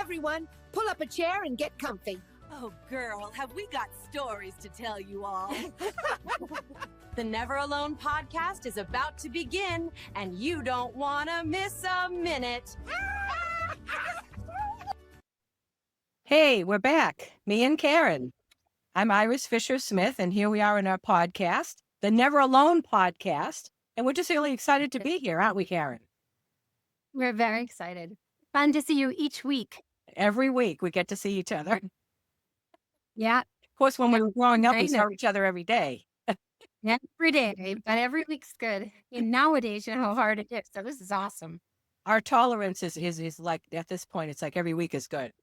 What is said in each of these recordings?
everyone. Pull up a chair and get comfy. Oh, girl, have we got stories to tell you all. The Never Alone podcast is about to begin, and you don't want to miss a minute. Hey, we're back. Me and Karen. I'm Iris Fisher-Smith, and here we are in our podcast, the Never Alone podcast. And we're just really excited to be here, aren't we, Karen? We're very excited. Fun to see you each week. Every week we get to see each other. Of Yeah. course, when we were growing up, we I know. saw each other every day. Every day, but every week's good. And nowadays, you know how hard it is. So this is awesome. Our tolerance is like, at this point, it's like every week is good.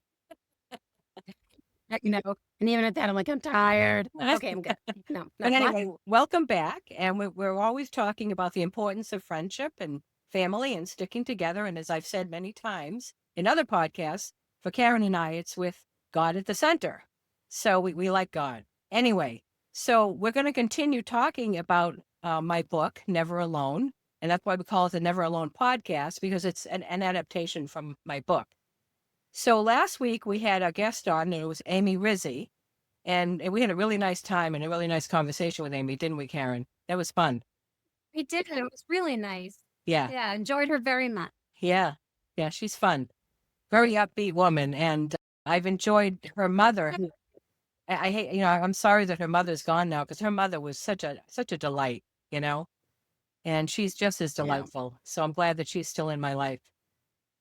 You know, and even at that, I'm like, I'm tired. Okay, I'm good. No, But what? anyway, welcome back. And we're always talking about the importance of friendship and family and sticking together. And as I've said many times in other podcasts, for Karen and I, it's with God at the center. So we like God. Anyway, so we're going to continue talking about my book, Never Alone. And that's why we call it the Never Alone podcast, because it's an adaptation from my book. So last week we had a guest on, and it was Amy Rizzi. And we had a really nice time and a really nice conversation with Amy, didn't we, Karen? That was fun. We did. It was really nice. Yeah. Yeah, enjoyed her very much. Yeah. Yeah. She's fun. Very upbeat woman. And I've enjoyed her mother. I hate, I'm sorry that her mother's gone now, because her mother was such a delight, and she's just as delightful. So I'm glad that she's still in my life.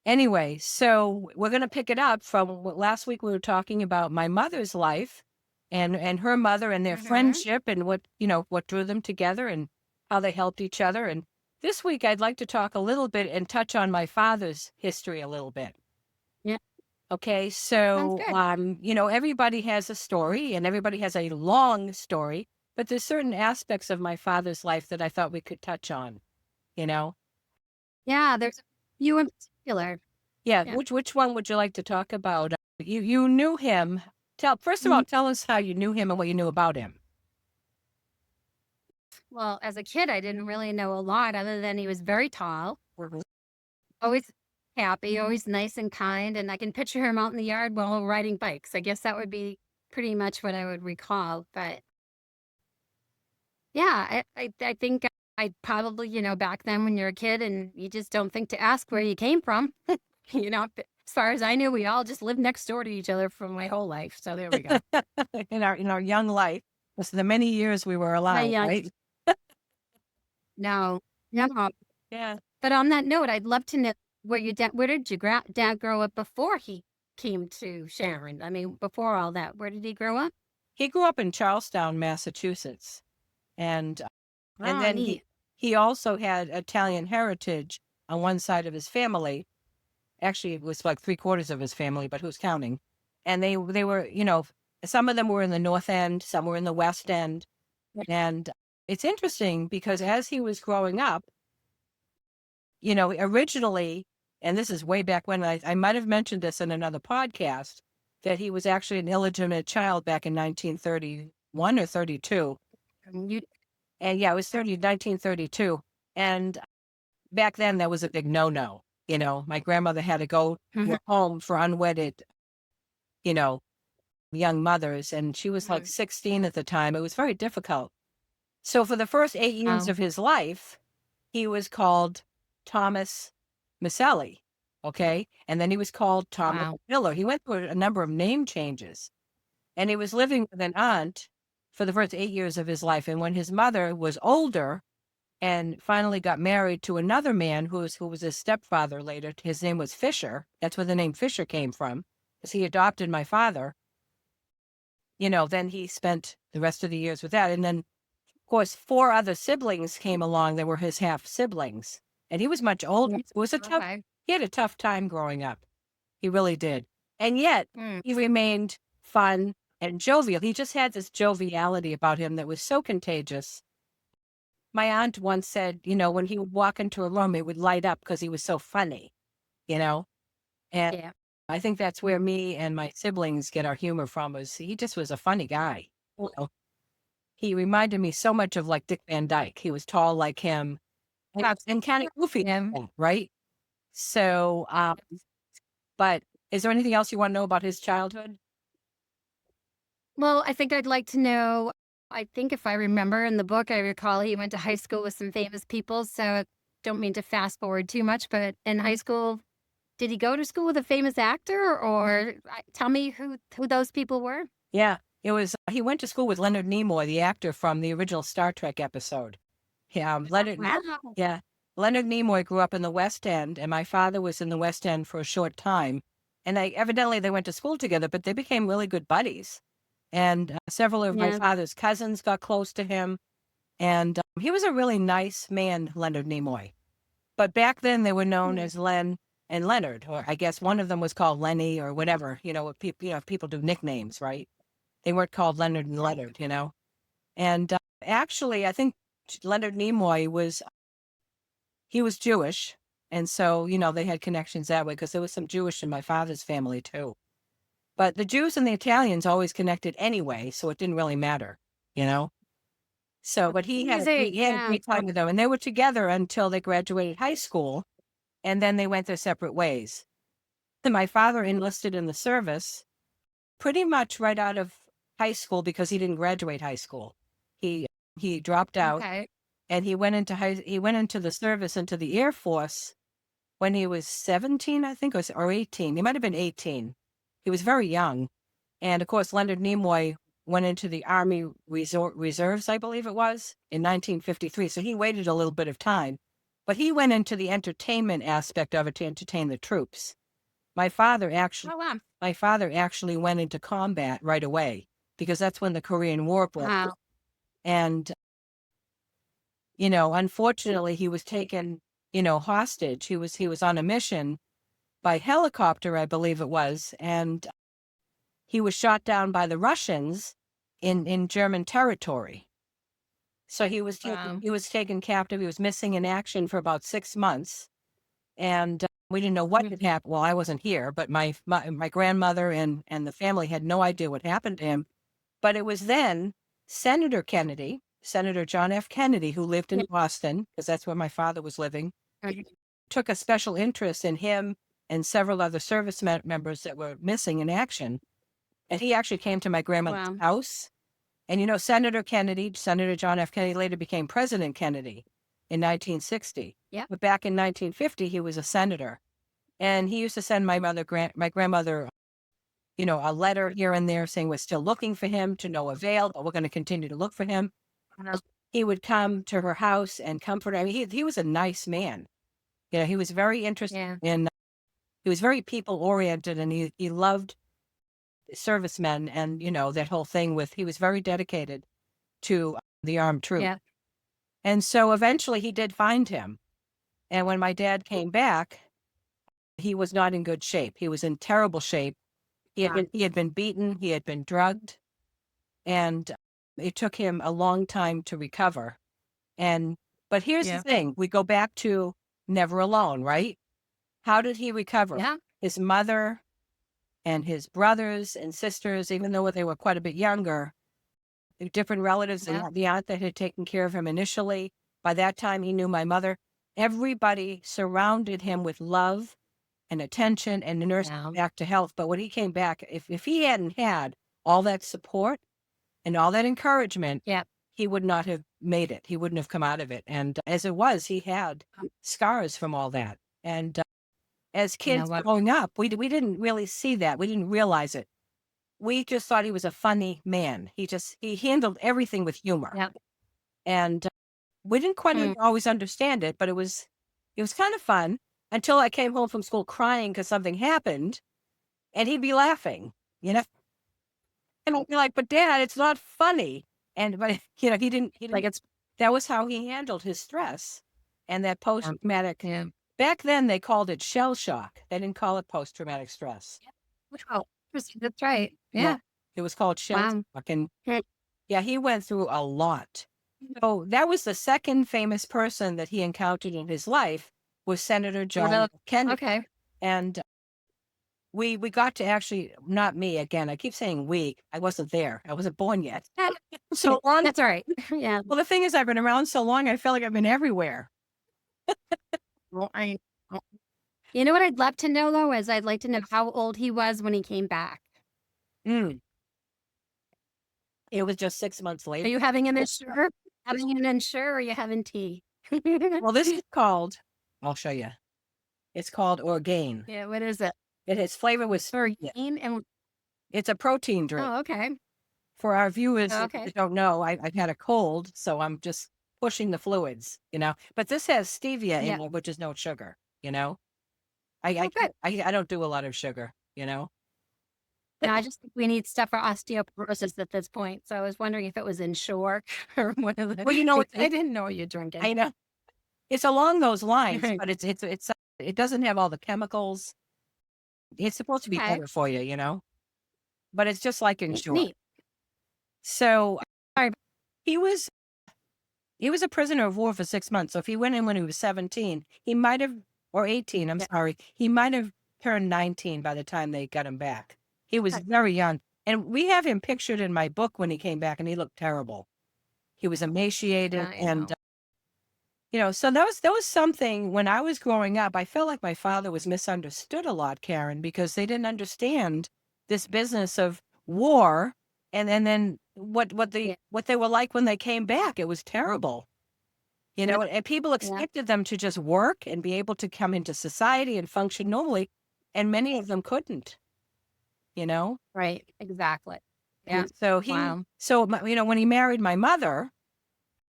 Anyway, so we're going to pick it up from last week. We were talking about my mother's life and her mother and their friendship and what drew them together and how they helped each other. And this week I'd like to talk a little bit and touch on my father's history a little bit. Yeah. Okay. So, everybody has a story and everybody has a long story, but there's certain aspects of my father's life that I thought we could touch on, Yeah, there's a few in particular. Yeah. Yeah. Which one would you like to talk about? You knew him. First of all, tell us how you knew him and what you knew about him. Well, as a kid, I didn't really know a lot other than he was very tall, always happy, always nice and kind. And I can picture him out in the yard while riding bikes. I guess that would be pretty much what I would recall. But yeah, I think I probably, back then when you're a kid and you just don't think to ask where you came from, as far as I knew, we all just lived next door to each other for my whole life. So there we go. in our young life, so the many years we were alive, right? No. Yeah. But on that note, I'd love to know where did your dad grow up before he came to Sharon? I mean, before all that, where did he grow up? He grew up in Charlestown, Massachusetts. And then neat. he also had Italian heritage on one side of his family. Actually, it was like 3/4 of his family, but who's counting? And they were, some of them were in the North End, some were in the West End. And it's interesting because as he was growing up, originally, and this is way back when, I might have mentioned this in another podcast, that he was actually an illegitimate child back in 1931 or 32. And yeah, it was 1932. And back then that was a big no-no. My grandmother had to go home for unwedded, young mothers. And she was like 16 at the time. It was very difficult. So for the first 8 years of his life, he was called Thomas Maselli. Okay. And then he was called Thomas Miller. He went through a number of name changes, and he was living with an aunt for the first 8 years of his life. And when his mother was older and finally got married to another man who was his stepfather later, his name was Fisher. That's where the name Fisher came from, because he adopted my father. Then he spent the rest of the years with that. And then, of course, 4 other siblings came along that were his half siblings. And he was much older. It was he had a tough time growing up. He really did. And yet he remained fun and jovial. He just had this joviality about him that was so contagious. My aunt once said, when he would walk into a room, it would light up because he was so funny, And I think that's where me and my siblings get our humor from. He just was a funny guy. He reminded me so much of like Dick Van Dyke. He was tall like him and kind of goofy, right? So, but Is there anything else you want to know about his childhood? Well, I think I'd like to know, I think if I remember in the book, I recall he went to high school with some famous people. So I don't mean to fast forward too much, but in high school, did he go to school with a famous actor, or tell me who those people were? Yeah, it was, he went to school with Leonard Nimoy, the actor from the original Star Trek episode. Yeah, Wow. yeah. Leonard Nimoy grew up in the West End, and my father was in the West End for a short time. And evidently they went to school together, but they became really good buddies. And several of my Yeah. father's cousins got close to him. And he was a really nice man, Leonard Nimoy. But back then they were known as Len and Leonard, or I guess one of them was called Lenny or whatever, people do nicknames, right? They weren't called Leonard and Leonard, And actually, I think Leonard Nimoy he was Jewish. And so, they had connections that way because there was some Jewish in my father's family too. But the Jews and the Italians always connected anyway, so it didn't really matter, So, but he had a great time with them, and they were together until they graduated high school, and then they went their separate ways. And my father enlisted in the service pretty much right out of high school because he didn't graduate high school. He dropped out, Okay. and he went into the service, into the Air Force when he was 17, I think, or 18. He might have been 18. He was very young. And of course, Leonard Nimoy went into the Army Reserves, I believe it was, in 1953. So he waited a little bit of time. But he went into the entertainment aspect of it to entertain the troops. My father actually went into combat right away because that's when the Korean War broke out. Wow. And, unfortunately, he was taken, hostage. He was on a mission by helicopter, I believe it was, and he was shot down by the Russians in German territory. So he was taken captive. He was missing in action for about 6 months, and we didn't know what had happened. Well, I wasn't here, but my grandmother and the family had no idea what happened to him. But it was then Senator John F. Kennedy, who lived in Boston, because that's where my father was living, took a special interest in him and several other service members that were missing in action. And he actually came to my grandmother's house. And, Senator John F. Kennedy later became President Kennedy in 1960. Yeah. But back in 1950, he was a senator. And he used to send my grandmother, a letter here and there saying we're still looking for him, to no avail, but we're going to continue to look for him. He would come to her house and comfort her. I mean, he was a nice man. He was very interested in, he was very people-oriented, and he loved servicemen and, that whole thing he was very dedicated to the armed troops. Yeah. And so eventually he did find him. And when my dad came back, he was not in good shape. He was in terrible shape. He had been beaten. He had been drugged. And it took him a long time to recover. But here's the thing. We go back to never alone, right? How did he recover? Yeah. His mother and his brothers and sisters, even though they were quite a bit younger, different relatives, and the aunt that had taken care of him initially. By that time, he knew my mother. Everybody surrounded him with love and attention and nursed him back to health. But when he came back, if he hadn't had all that support and all that encouragement, he would not have made it. He wouldn't have come out of it. And as it was, he had scars from all that. And as kids growing up, we didn't really see that. We didn't realize it. We just thought he was a funny man. He handled everything with humor. Yep. And we didn't quite always understand it, but it was kind of fun until I came home from school crying because something happened, and he'd be laughing, And I'd be like, "But Dad, it's not funny." But he didn't like it's. That was how he handled his stress and that post-traumatic. Back then, they called it shell shock. They didn't call it post-traumatic stress. Oh, that's right. Yeah. It was called shell shock. And he went through a lot. So that was the second famous person that he encountered in his life was Senator John Kennedy. Okay. And we got to actually, not me again. I keep saying we. I wasn't there. I wasn't born yet. So long. That's all right. Yeah. Well, the thing is, I've been around so long, I feel like I've been everywhere. You know what I'd love to know, though, is I'd like to know how old he was when he came back. Mm. It was just 6 months Are later. you having an insure? Having an insure, or are you having tea? Well, this is called, I'll show you. It's called Orgain. Yeah, what is it? Its flavor was, Orgain and it's a protein drink. oh, okay. For our viewers Okay. that don't know, I've had a cold, so I'm just pushing the fluids, But this has stevia in it, which is no sugar, Okay. I don't do a lot of sugar, No, I just think we need stuff for osteoporosis at this point. So I was wondering if it was Ensure or one of the. Well, I didn't know you drink I it. know it's along those lines, Right. but it doesn't have all the chemicals. It's supposed to be Okay. better for you, but it's just like Ensure. Neat. So Sorry. he was a prisoner of war for 6 months. So if he went in when he was 17, he might have, or 18, I'm sorry, he might have turned 19 by the time they got him back. He was very young. And we have him pictured in my book when he came back, and he looked terrible. He was emaciated. And, so that was something when I was growing up. I felt like my father was misunderstood a lot, Karen, because they didn't understand this business of war. And then what they were like when they came back. It was terrible. And people expected them to just work and be able to come into society and function normally. And many of them couldn't, Right. Exactly. Yeah. And so when he married my mother,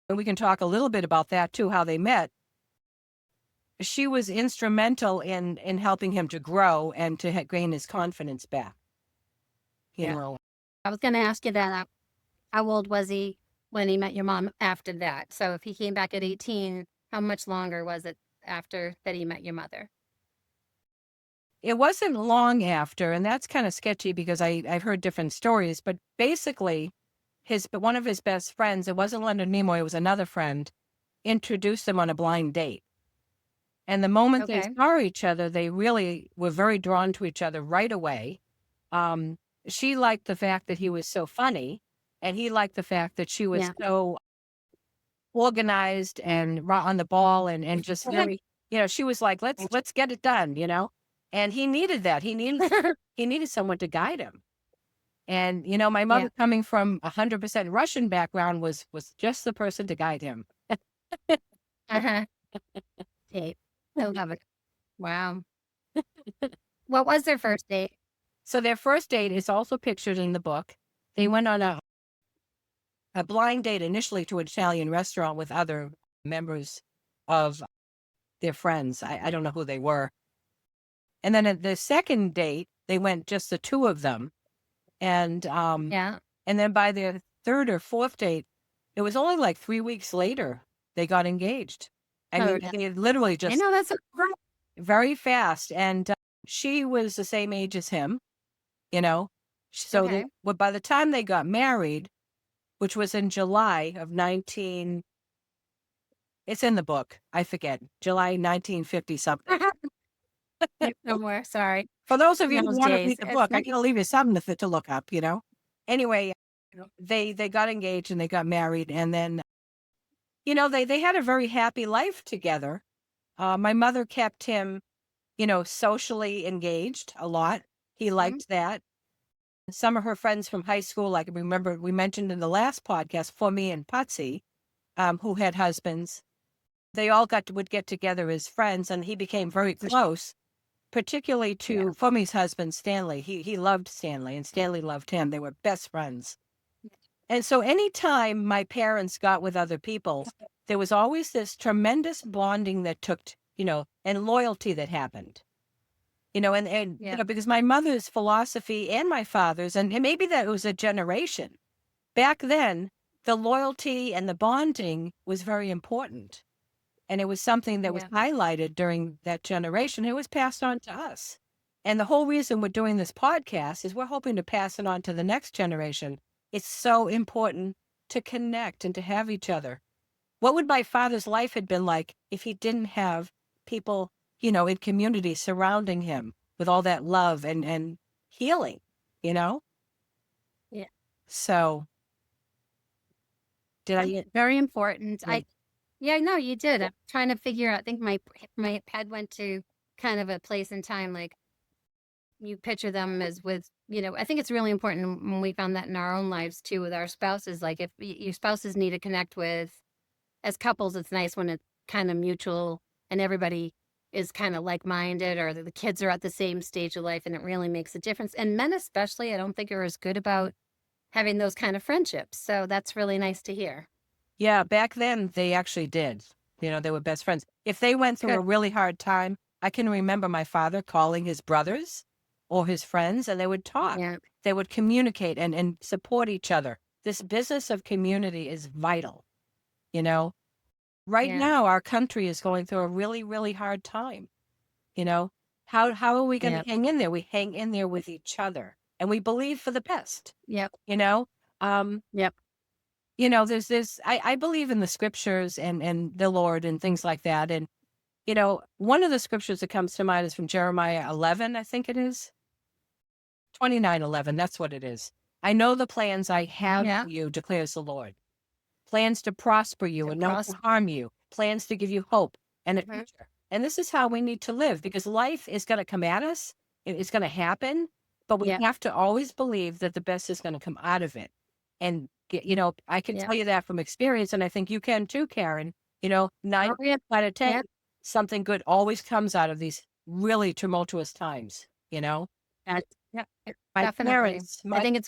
and we can talk a little bit about that too, how they met, she was instrumental in helping him to grow and to gain his confidence back. I was going to ask you that. How old was he when he met your mom after that? So if he came back at 18, how much longer was it after that he met your mother? It wasn't long after, and that's kind of sketchy because I've heard different stories, but basically one of his best friends, it wasn't Leonard Nimoy, it was another friend, introduced them on a blind date. And the moment they saw each other, they really were very drawn to each other right away. She liked the fact that he was so funny, and he liked the fact that she was so organized and on the ball and just very, she was like, let's get it done, And he needed that. He needed someone to guide him. And, my mother coming from 100% Russian background was just the person to guide him. I love it. Wow. What was their first date? So their first date is also pictured in the book. They went on a blind date initially to an Italian restaurant with other members of their friends. I don't know who they were. And then at the second date, they went just the two of them. And and then by their third or fourth date, it was only like 3 weeks later they got engaged. I mean, they literally just, I know, that's very fast. And she was the same age as him, So by the time they got married, which was in July of it's in the book, I forget, July 1950 something. No more. Sorry. For those of you who want to read the book, I'm going to leave you something to look up, Anyway, they got engaged and they got married. And then, they had a very happy life together. My mother kept him, socially engaged a lot. He liked that. Some of her friends from high school, like remember we mentioned in the last podcast, Fumi and Patsy, who had husbands, they all would get together as friends, and he became very close, particularly to Fumi's husband, Stanley. He loved Stanley, and Stanley loved him. They were best friends. And so anytime my parents got with other people, there was always this tremendous bonding that took, and loyalty that happened. Because my mother's philosophy and my father's, and maybe that was a generation. Back then, the loyalty and the bonding was very important. And it was something that was highlighted during that generation. It was passed on to us. And the whole reason we're doing this podcast is we're hoping to pass it on to the next generation. It's so important to connect and to have each other. What would my father's life have been like if he didn't have people, in community surrounding him with all that love and healing, Yeah. So did I? Very important. Yeah. No, you did. I'm trying to figure out. I think my head went to kind of a place in time, like you picture them as with, I think it's really important when we found that in our own lives too with our spouses. Like if your spouses need to connect with, as couples, it's nice when it's kind of mutual and everybody is kind of like-minded, or the kids are at the same stage of life, and it really makes a difference. And men especially, I don't think are as good about having those kind of friendships. So that's really nice to hear. Yeah, back then they actually did. They were best friends. If they went through a really hard time, I can remember my father calling his brothers or his friends, and they would talk. Yeah. They would communicate and support each other. This business of community is vital. Right Yeah. now, our country is going through a really, really hard time. How are we going to Yep. hang in there? We hang in there with each other, and we believe for the best. Yep. Yep. There's this, I believe in the scriptures and the Lord and things like that. And, one of the scriptures that comes to mind is from Jeremiah 11, I think it is. 29:11, that's what it is. I know the plans I have for you, declares the Lord. Plans to prosper you and not to harm you. Plans to give you hope and a future. And this is how we need to live, because life is going to come at us. It's going to happen. But we have to always believe that the best is going to come out of it. And, I can tell you that from experience, and I think you can too, Karen. 9 out of 10, something good always comes out of these really tumultuous times, My definitely. Parents, I think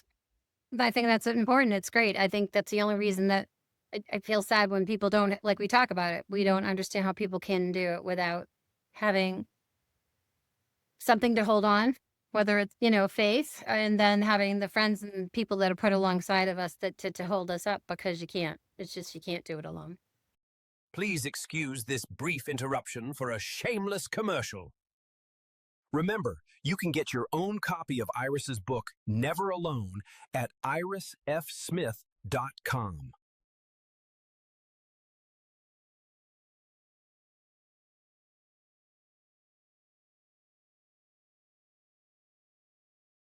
that's important. It's great. I think that's the only reason that I feel sad when people don't, like we talk about it, we don't understand how people can do it without having something to hold on, whether it's, faith, and then having the friends and people that are put alongside of us to hold us up, because you can't do it alone. Please excuse this brief interruption for a shameless commercial. Remember, you can get your own copy of Iris's book, Never Alone, at irisfsmith.com.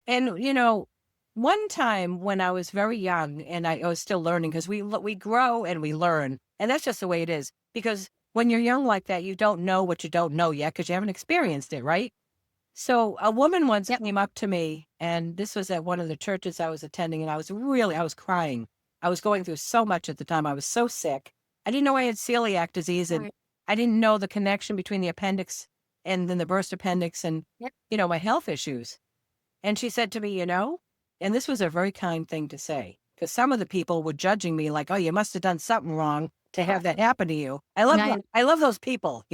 And, one time when I was very young and I was still learning, because we grow and we learn. And that's just the way it is. Because when you're young like that, you don't know what you don't know yet because you haven't experienced it, right? So a woman once came up to me, and this was at one of the churches I was attending, and I was crying. I was going through so much at the time. I was so sick. I didn't know I had celiac disease, and I didn't know the connection between the appendix and then the burst appendix and, my health issues. And she said to me, and this was a very kind thing to say, because some of the people were judging me like, oh, you must have done something wrong to have that happen to you. I love those people,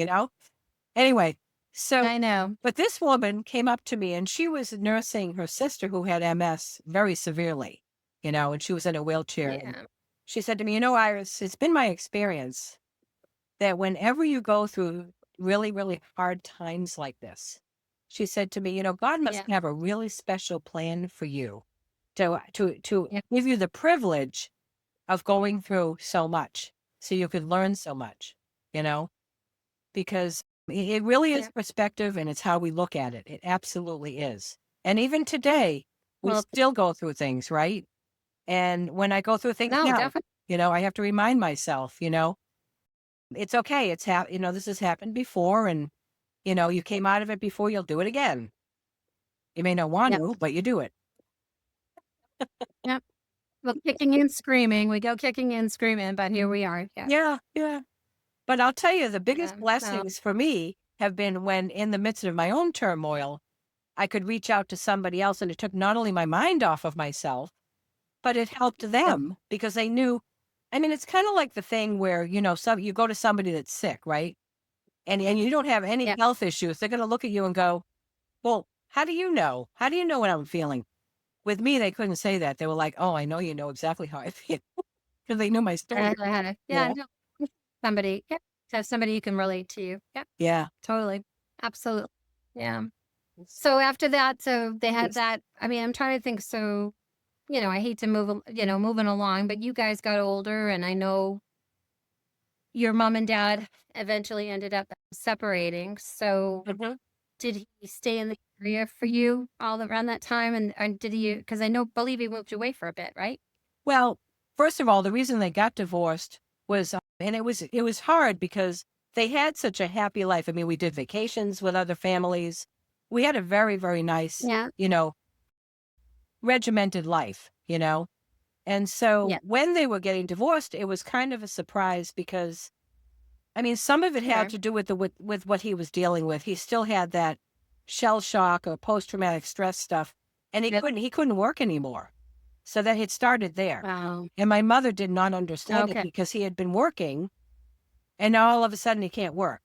Anyway, so I know. But this woman came up to me, and she was nursing her sister who had MS very severely, and she was in a wheelchair. Yeah. She said to me, Iris, it's been my experience that whenever you go through really, really hard times like this, she said to me, God must have a really special plan for you to give you the privilege of going through so much so you could learn so much, because it really is perspective, and it's how we look at it. It absolutely is. And even today, we still go through things, right? And when I go through things now, definitely. I have to remind myself, it's okay. It's this has happened before, and you came out of it before, you'll do it again. You may not want to, but you do it. Yep. Well, kicking and screaming. We go kicking and screaming, but here we are. Yeah. But I'll tell you, the biggest blessings for me have been when, in the midst of my own turmoil, I could reach out to somebody else, and it took not only my mind off of myself, but it helped them because they knew. I mean, it's kind of like the thing where, you go to somebody that's sick, right? And you don't have any health issues. They're going to look at you and go, well, how do you know? How do you know what I'm feeling? With me, they couldn't say that. They were like, oh, I know you know exactly how I feel, because they knew my story. Somebody, have somebody you can relate to you. Yeah. Totally. Absolutely. Yeah. So after that, so they had that. I mean, I'm trying to think. So, I hate to moving along, but you guys got older, and I know your mom and dad eventually ended up separating. So did he stay in the area for you all around that time? And did he, because believe he moved away for a bit, right? Well, first of all, the reason they got divorced was, and it was hard because they had such a happy life. I mean, we did vacations with other families. We had a very, very nice, Yeah. regimented life, And so Yeah. when they were getting divorced, it was kind of a surprise because, I mean, some of it had Sure. to do with what he was dealing with. He still had that shell shock or post-traumatic stress stuff, and he couldn't work anymore. So that had started there. Wow. And my mother did not understand it Okay. because he had been working, and now all of a sudden he can't work.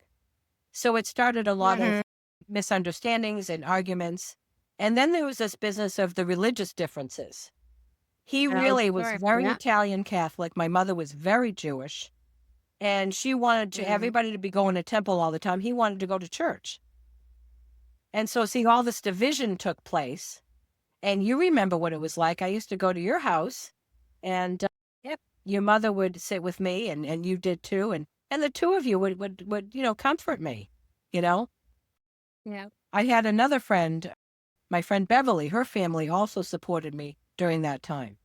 So it started a lot of misunderstandings and arguments. And then there was this business of the religious differences. He really was sure. very Yeah. Italian Catholic. My mother was very Jewish. And she wanted everybody to be going to temple all the time. He wanted to go to church. And so, see, all this division took place. And you remember what it was like. I used to go to your house, and your mother would sit with me, and you did too. And the two of you would comfort me, Yeah. I had another friend, my friend Beverly, her family also supported me during that time.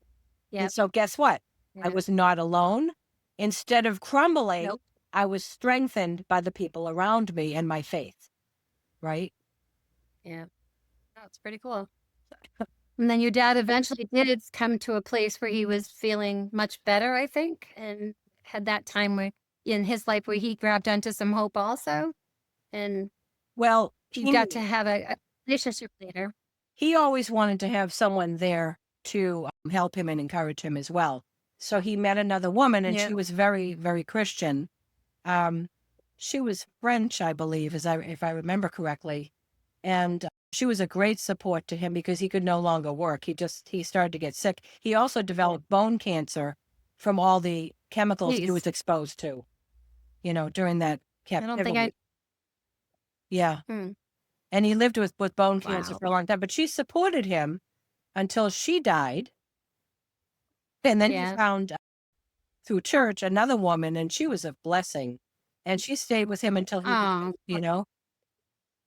Yeah. And so guess what? I Yeah. was not alone. Instead of crumbling, Nope. I was strengthened by the people around me and my faith, right? Yeah. That's pretty cool. And then your dad eventually did come to a place where he was feeling much better, I think, and had that time where in his life where he grabbed onto some hope also. And Well, you got to have a relationship later. he always wanted to have someone there to help him and encourage him as well. So he met another woman, and Yeah. she was very, very Christian. She was French, I believe, if I remember correctly. And she was a great support to him because he could no longer work. He started to get sick. He also developed bone cancer from all the chemicals he Jeez. was exposed to, during that I captivity. don't think I. Yeah. Hmm. And he lived with bone cancer Wow. for a long time, but she supported him until she died. And then he Yeah. found through church another woman, and she was a blessing. And she stayed with him until he died, Oh,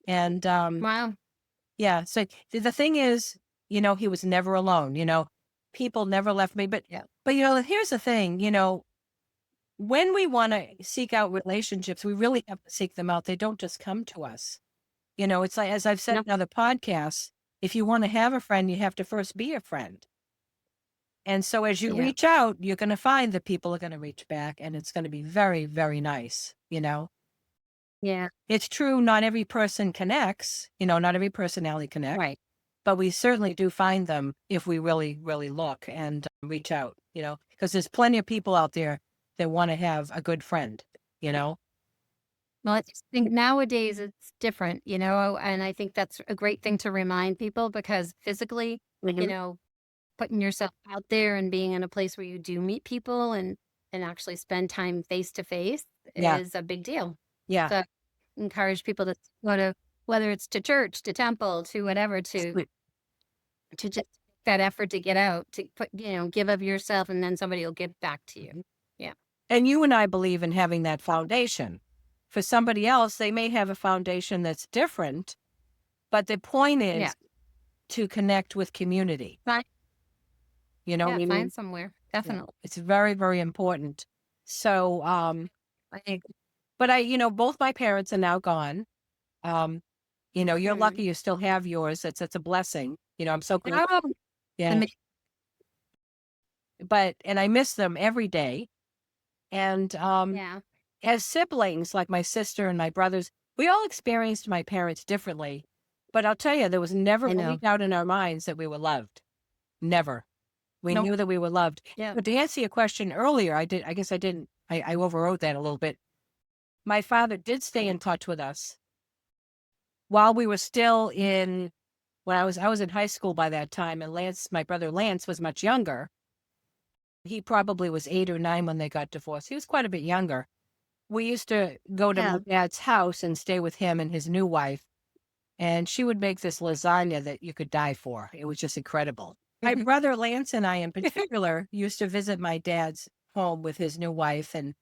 And wow. yeah, so the thing is, he was never alone. People never left me. But Yeah. but here's the thing, when we want to seek out relationships, we really have to seek them out. They don't just come to us. It's like, as I've said No. in other podcasts, if you want to have a friend, you have to first be a friend. And so as you Yeah. reach out, you're going to find that people are going to reach back, and it's going to be very, very nice. Yeah. It's true. Not every person connects, not every personality connects, Right. but we certainly do find them if we really, really look and reach out, because there's plenty of people out there that want to have a good friend, Well, I just think nowadays it's different, and I think that's a great thing to remind people because physically, putting yourself out there and being in a place where you do meet people and actually spend time face to face Yeah. is a big deal. Yeah. So encourage people to go to, whether it's to church, to temple, to whatever, to just take that effort to get out, to put, give of yourself, and then somebody will give back to you. Yeah. And you and I believe in having that foundation. For somebody else, they may have a foundation that's different, but the point is Yeah. to connect with community. Right. You know what I mean? Find somewhere. Definitely. It's very, very important. So, I think. but both my parents are now gone. You're lucky you still have yours. It's a blessing. I'm so grateful. Oh, Yeah. And I miss them every day. And yeah. as siblings, like my sister and my brothers, we all experienced my parents differently. But I'll tell you, there was never I know. any doubt in our minds that we were loved. Never. We Nope. knew that we were loved. Yeah. But to answer your question earlier, I guess I didn't. I overwrote that a little bit. My father did stay in touch with us while we were still when I was in high school by that time, and my brother Lance was much younger. He probably was 8 or 9 when they got divorced. He was quite a bit younger. We used to go to Yeah. my dad's house and stay with him and his new wife. And she would make this lasagna that you could die for. It was just incredible. My brother Lance and I in particular used to visit my dad's home with his new wife. And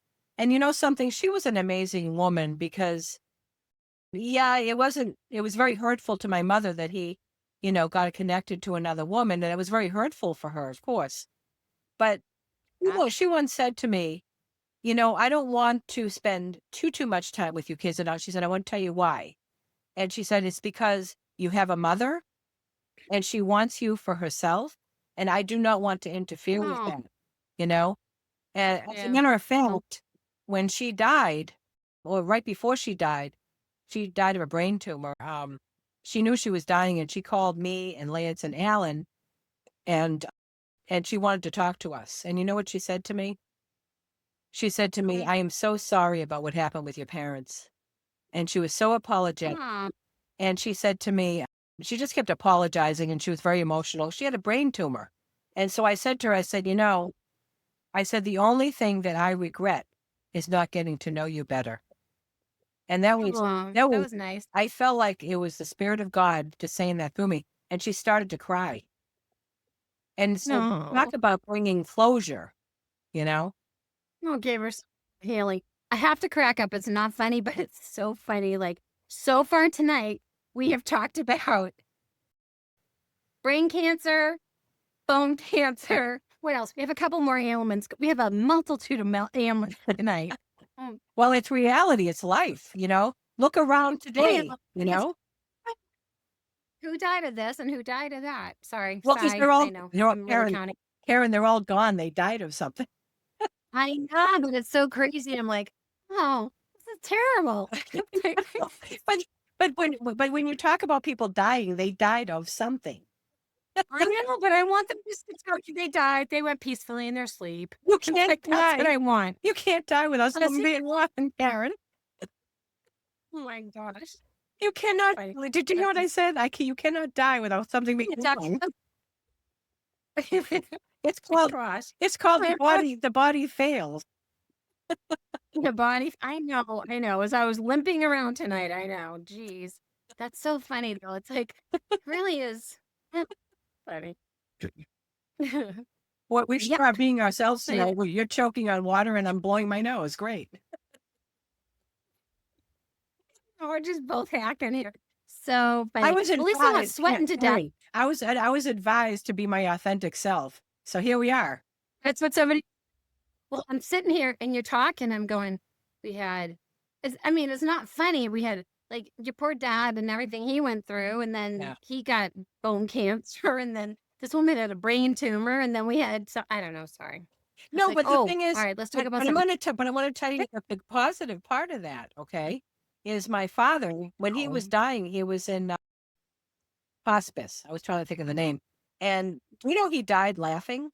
something, she was an amazing woman because, it was very hurtful to my mother that he, got connected to another woman. And it was very hurtful for her, of course. But, she once said to me, you know, I don't want to spend too much time with you kids. And she said, I want to tell you why. And she said, it's because you have a mother and she wants you for herself. And I do not want to interfere with Oh, that, you know? And as a yeah. matter of Well, fact, when she died, or right before she died of a brain tumor. She knew she was dying and she called me and Lance and Alan and she wanted to talk to us. And you know what she said to me? She said to me, mm, I am so sorry about what happened with your parents. And she was so apologetic. aw, And she said to me, she just kept apologizing and she was very emotional. She had a brain tumor. And so I said to her, I said, you know, I said, the only thing that I regret is not getting to know you better. And that was, aw, that that was, was nice. I felt like it was the spirit of God just saying that through me. And she started to cry. And so No. talk about bringing closure, you know? Oh, gave her Haley. I have to crack up. It's not funny, but it's so funny. Like, so far tonight, we have talked about brain cancer, bone cancer. What else? We have a couple more ailments. We have a multitude of ailments tonight. Well, it's reality. It's life, you know? Look around today, you It's know? who died of this and who died of that. Sorry, Well, because sigh. I know. they're all, I'm really Karen, counting. Karen, they're all gone. They died of something. I know, but it's so crazy. I'm like, oh, this is terrible. but when you talk about people dying, they died of something. I know, but I want them to go. They died. They went peacefully in their sleep. You It's can't like, that's what die. I want. You can't die without Unless something being wrong, Karen. Oh my gosh. You cannot. Funny. Did you hear what I said? You cannot die without something being Duck- wrong. the It's called cross. the body fails. The body. I know. As I was limping around tonight, I know. Jeez. That's so funny though. It's like, it really is funny. What we should Yeah. start being ourselves Yeah. tonight. You're choking on water and I'm blowing my nose. Great. We're just both hacking here. So funny. I was At least I'm not advised, sweating to death. Karen, I was advised to be my authentic self. So here we are. That's what somebody. Well, I'm sitting here and you're talking. I'm going, it's not funny. We had like your poor dad and everything he went through. And then Yeah. he got bone cancer. And then this woman had a brain tumor. And then we had, I don't know. Sorry. It's No, like, but the thing is, all right, let's talk about but I something. want to tell you the positive part of that. Okay, is my father when he was dying, he was in hospice. I was trying to think of the name, and you know he died laughing.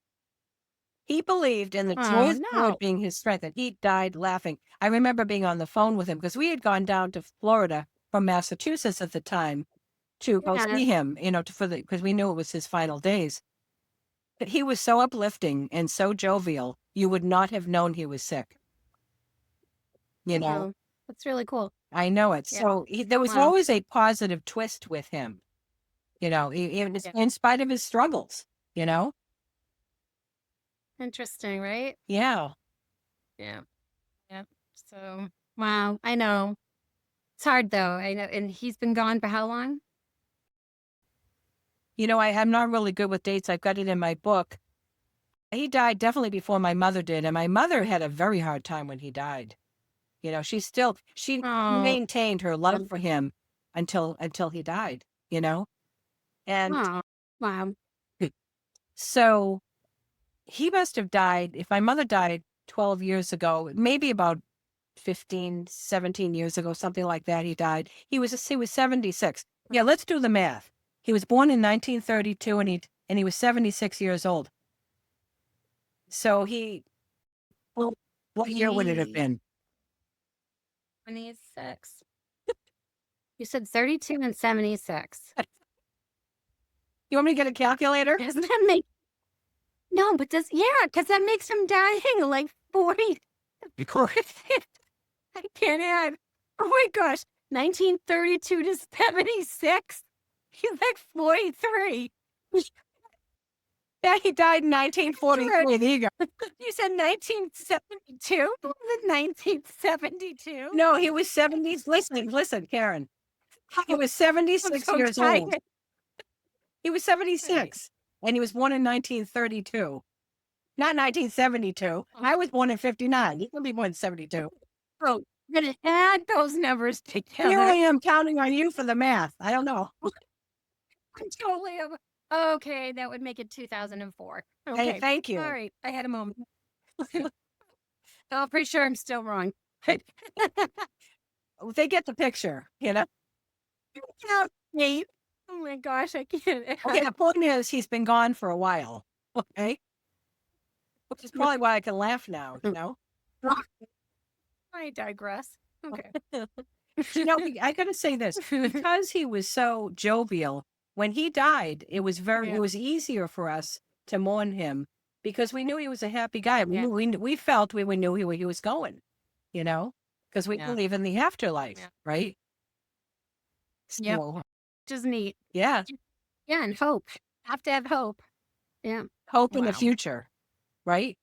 He believed in the joy of the no. Lord being his strength, and he died laughing. I remember being on the phone with him because we had gone down to Florida from Massachusetts at the time to go Yeah. see him, you know, because we knew it was his final days. But he was so uplifting and so jovial, you would not have known he was sick. You know, Wow. That's really cool. I know it. Yeah. So there was Wow. always a positive twist with him, you know, even Yeah. in spite of his struggles, you know? Interesting, right? Yeah. Yeah. Yeah. So, wow. I know. It's hard though. I know. And he's been gone for how long? You know, I'm not really good with dates. I've got it in my book. He died definitely before my mother did. And my mother had a very hard time when he died. You know, she Oh, maintained her love for him until he died, you know? And oh, wow. so he must have died, if my mother died 12 years ago, maybe about 15, 17 years ago, something like that, he died. He was 76. Yeah, let's do the math. He was born in 1932 and he was 76 years old. So what year would it have been? 26. You said 32 and 76. You want me to get a calculator? Doesn't that make no, but because that makes him dying like 40. I can't add. Oh my gosh. 1932 to 76. He's like 43. Yeah, he died in 1943. There you go. You said 1972? What was it 1972? No, he was 70. Listen, Karen. He was 76 so years tired. old. He was 76, and he was born in 1932. Not 1972. I was born in 59. You can be born in 72. Oh, I'm going to add those numbers together. Here I am counting on you for the math. I don't know. I'm totally okay. That would make it 2004. Okay. Hey, thank you. All right. I had a moment. I'm pretty sure I'm still wrong. They get the picture, you know? Count me. Oh my gosh, I can't. Okay, the point is he's been gone for a while. Okay. Which is probably why I can laugh now, you know? I digress. Okay. You know, I gotta say this, because he was so jovial, when he died, it was it was easier for us to mourn him because we knew he was a happy guy. We felt we knew where he was going, you know, because we believe in the afterlife, right? Yep. So, Which is neat. yeah. Yeah, and hope. Have to have hope. Yeah. Hope in the future, right?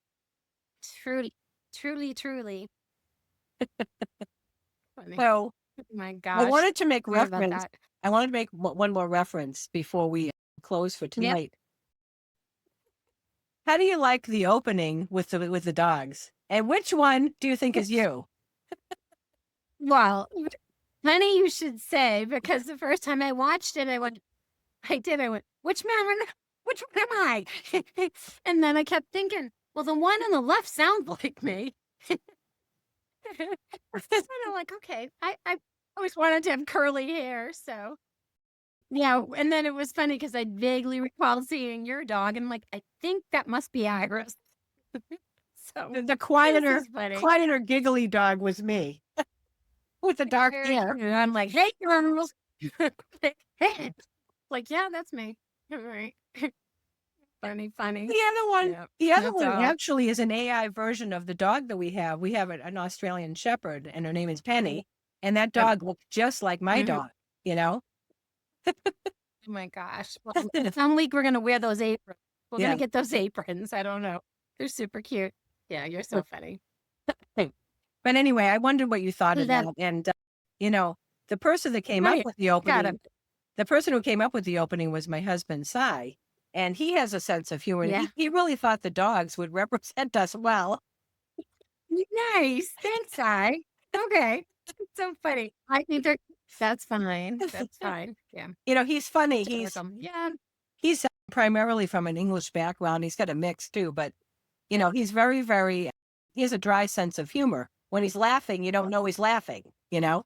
Truly, truly, truly. Funny. So, oh my gosh. I wanted to make Sorry about reference. that. I want to make one more reference before we close for tonight. How do you like the opening with the dogs? And which one do you think is you? Well, funny you should say, because the first time I watched it, I went, which one am I? And then I kept thinking, well, the one on the left sounds like me. And I'm like, okay, I always wanted to have curly hair, so. Yeah, and then it was funny because I vaguely recall seeing your dog, and I'm like, I think that must be Iris. So The quieter, funny. quieter, giggly dog was me with the dark hair. And I'm like, hey, girls. Like, yeah, that's me. All right. Funny. The other one actually is an AI version of the dog that we have. We have an Australian Shepherd, and her name is Penny, and that dog looks just like my dog, you know? Oh my gosh. Well, some week we're going to wear those aprons. We're going to get those aprons. I don't know. They're super cute. Yeah, you're so funny. But anyway, I wondered what you thought of that. And, you know, the person that came up with the opening, the person who came up with the opening was my husband, Cy. And he has a sense of humor. Yeah. He really thought the dogs would represent us well. Nice. Thanks, Cy. Okay. So funny. I think that's fine. That's fine. Yeah. You know, he's funny. He's primarily from an English background. He's got a mix too, but you know, he's very, very, he has a dry sense of humor. When he's laughing, you don't know he's laughing, you know?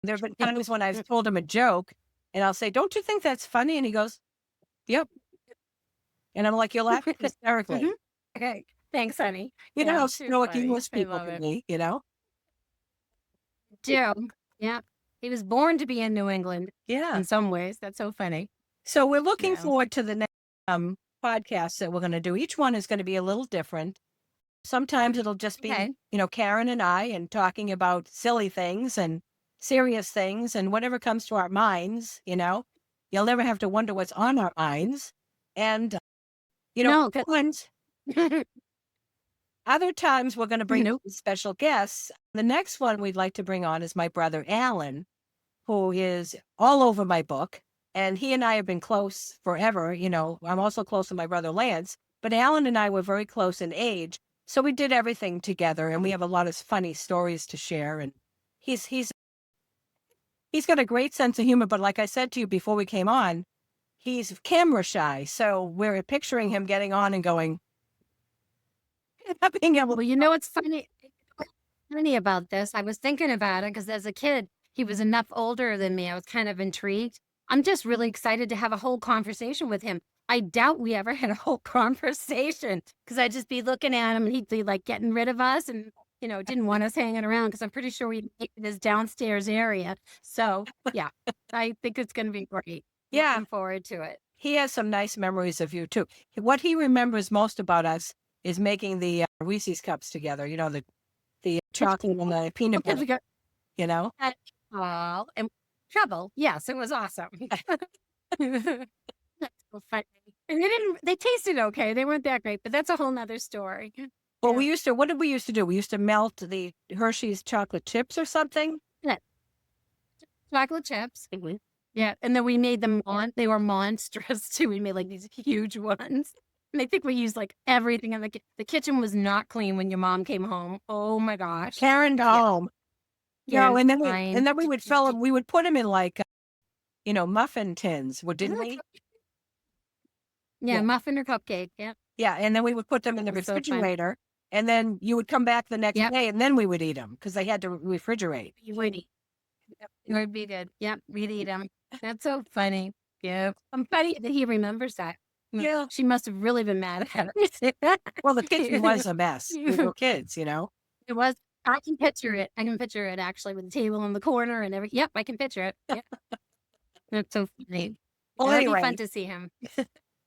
There have been times when I've told him a joke and I'll say, don't you think that's funny? And he goes, yep. And I'm like, you're laughing hysterically. Okay. Thanks, honey. You know how stoic English people can be, you know? Yeah. He was born to be in New England. Yeah. In some ways. That's so funny. So we're looking forward to the next podcast that we're going to do. Each one is going to be a little different. Sometimes it'll just be, you know, Karen and I and talking about silly things and serious things and whatever comes to our minds, you know. You'll never have to wonder what's on our minds. And, you know, other times we're going to bring special guests. The next one we'd like to bring on is my brother, Alan, who is all over my book. And he and I have been close forever. You know, I'm also close to my brother, Lance. But Alan and I were very close in age. So we did everything together. And we have a lot of funny stories to share. And he's got a great sense of humor. But like I said to you before we came on, he's camera shy. So we're picturing him getting on and going, well, you know what's funny about this? I was thinking about it because as a kid, he was enough older than me. I was kind of intrigued. I'm just really excited to have a whole conversation with him. I doubt we ever had a whole conversation because I'd just be looking at him and he'd be like getting rid of us and, you know, didn't want us hanging around because I'm pretty sure we'd make it his downstairs area. So, yeah, I think it's going to be great. Yeah. Looking forward to it. He has some nice memories of you, too. What he remembers most about us is making the Reese's cups together, you know, the chocolate and the peanut butter, you know? And trouble. Yes, it was awesome. That's so funny. And they tasted okay. They weren't that great, but that's a whole nother story. Well, what did we used to do? We used to melt the Hershey's chocolate chips or something. Yeah. Chocolate chips. Yeah. And then we made them they were monstrous too. We made like these huge ones. And I think we used like everything in the kitchen was not clean when your mom came home. Oh my gosh. Karen home. Karen's and then fine. we would fill them. We would put them in like, muffin tins. Well, didn't we? Yeah, muffin or cupcake. Yeah. Yeah, and then we would put them in the That's so fun. refrigerator, and then you would come back the next Yep. day, and then we would eat them because they had to refrigerate. You would eat. It would be good. Yep, we'd eat them. That's so funny. Yeah. I'm funny that he remembers that. Yeah. She must have really been mad at her. Well, the kitchen was a mess. We were kids, It was. I can picture it. I can picture it actually with the table in the corner and everything. Yep, I can picture it. Yep. That's so funny. Well, It'd be anyway. fun to see him.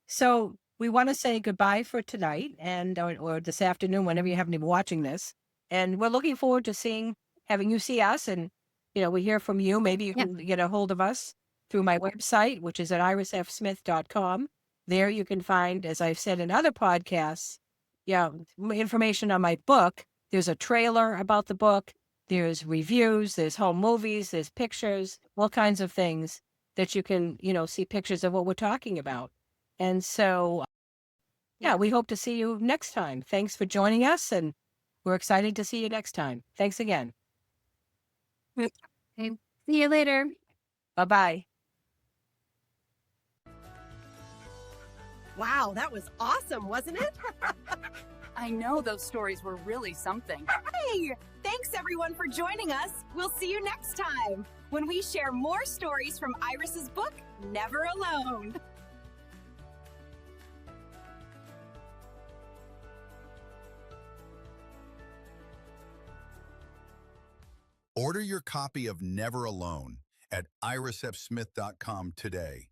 So we want to say goodbye for tonight and or this afternoon, whenever you happen to be watching this. And we're looking forward to having you see us. And, we hear from you. Maybe you can get a hold of us through my website, which is at irisfsmith.com. There you can find, as I've said in other podcasts, information on my book. There's a trailer about the book. There's reviews. There's home movies. There's pictures, all kinds of things that you can, see pictures of what we're talking about. And so, we hope to see you next time. Thanks for joining us, and we're excited to see you next time. Thanks again. Okay. See you later. Bye-bye. Wow, that was awesome, wasn't it? I know those stories were really something. Hey, thanks everyone for joining us. We'll see you next time when we share more stories from Iris's book, Never Alone. Order your copy of Never Alone at irisfsmith.com today.